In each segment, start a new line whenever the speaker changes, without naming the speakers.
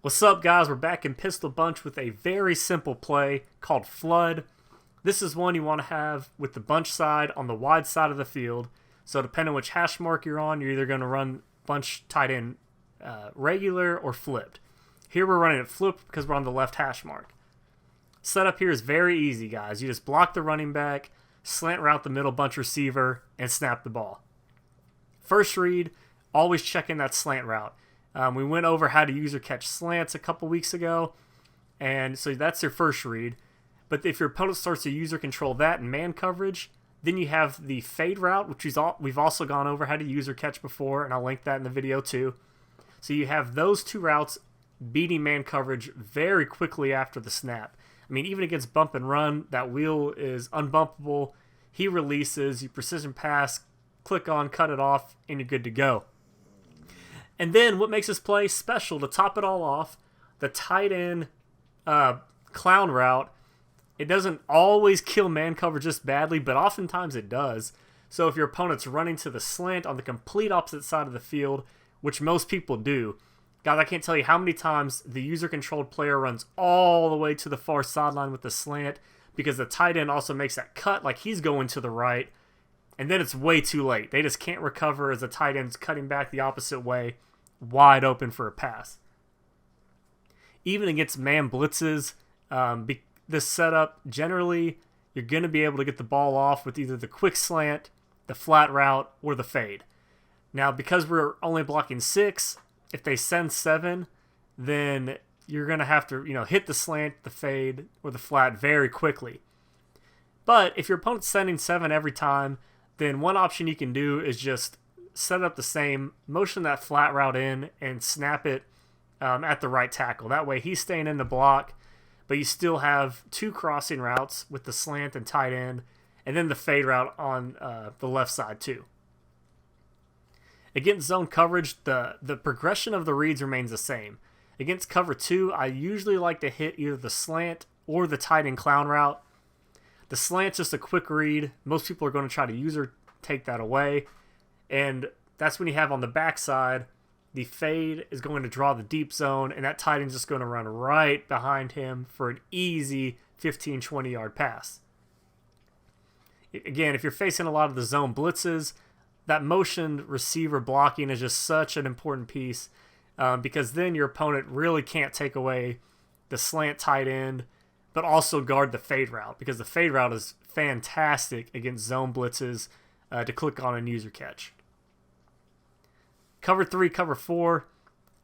What's up, guys? We're back in Pistol Bunch with a very simple play called Flood. This is one you want to have with the bunch side on the wide side of the field. So depending on which hash mark you're on, you're either going to run bunch tight end regular or flipped. Here we're running it flipped because we're on the left hash mark. Setup here is very easy, guys. You just block the running back, slant route the middle bunch receiver, and snap the ball. First read, always check in that slant route. We went over how to use or catch slants a couple weeks ago, and so that's your first read. But if your opponent starts to user control that in man coverage, then you have the fade route, which we've also gone over how to use or catch before, and I'll link that in the video too. So you have those two routes beating man coverage very quickly after the snap. I mean, even against bump and run, that wheel is unbumpable. He releases, you precision pass, click on, cut it off, and you're good to go. And then what makes this play special, to top it all off, the tight end clown route, it doesn't always kill man coverage just badly, but oftentimes it does. So if your opponent's running to the slant on the complete opposite side of the field, which most people do, guys, I can't tell you how many times the user-controlled player runs all the way to the far sideline with the slant because the tight end also makes that cut like he's going to the right, and then it's way too late. They just can't recover as the tight end's cutting back the opposite way, wide open for a pass. Even against man blitzes, this setup, generally, you're going to be able to get the ball off with either the quick slant, the flat route, or the fade. Now, because we're only blocking 6, if they send 7, then you're going to have to, hit the slant, the fade, or the flat very quickly. But if your opponent's sending 7 every time, then one option you can do is just set up the same, motion that flat route in, and snap it at the right tackle. That way he's staying in the block, but you still have 2 crossing routes with the slant and tight end, and then the fade route on the left side too. Against zone coverage, the progression of the reads remains the same. Against cover 2, I usually like to hit either the slant or the tight end clown route. The slant's just a quick read. Most people are going to try to user take that away. And that's when you have on the backside, the fade is going to draw the deep zone, and that tight end's just going to run right behind him for an easy 15, 20-yard pass. Again, if you're facing a lot of the zone blitzes, that motion receiver blocking is just such an important piece because then your opponent really can't take away the slant tight end, but also guard the fade route because the fade route is fantastic against zone blitzes to click on and user catch. Cover 3, cover 4,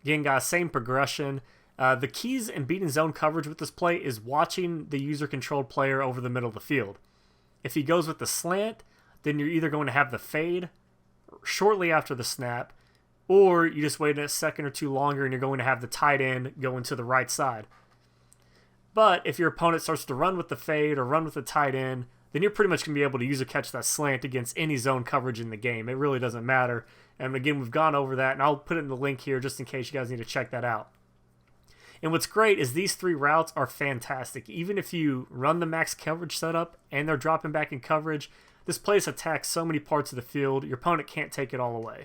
again, guys, same progression. The keys in beating zone coverage with this play is watching the user-controlled player over the middle of the field. If he goes with the slant, then you're either going to have the fade shortly after the snap, or you just wait a second or two longer and you're going to have the tight end going to the right side. But if your opponent starts to run with the fade or run with the tight end, then you're pretty much going to be able to user catch that slant against any zone coverage in the game. It really doesn't matter. And again, we've gone over that, and I'll put it in the link here just in case you guys need to check that out. And what's great is these 3 routes are fantastic. Even if you run the max coverage setup and they're dropping back in coverage, this play attacks so many parts of the field, your opponent can't take it all away.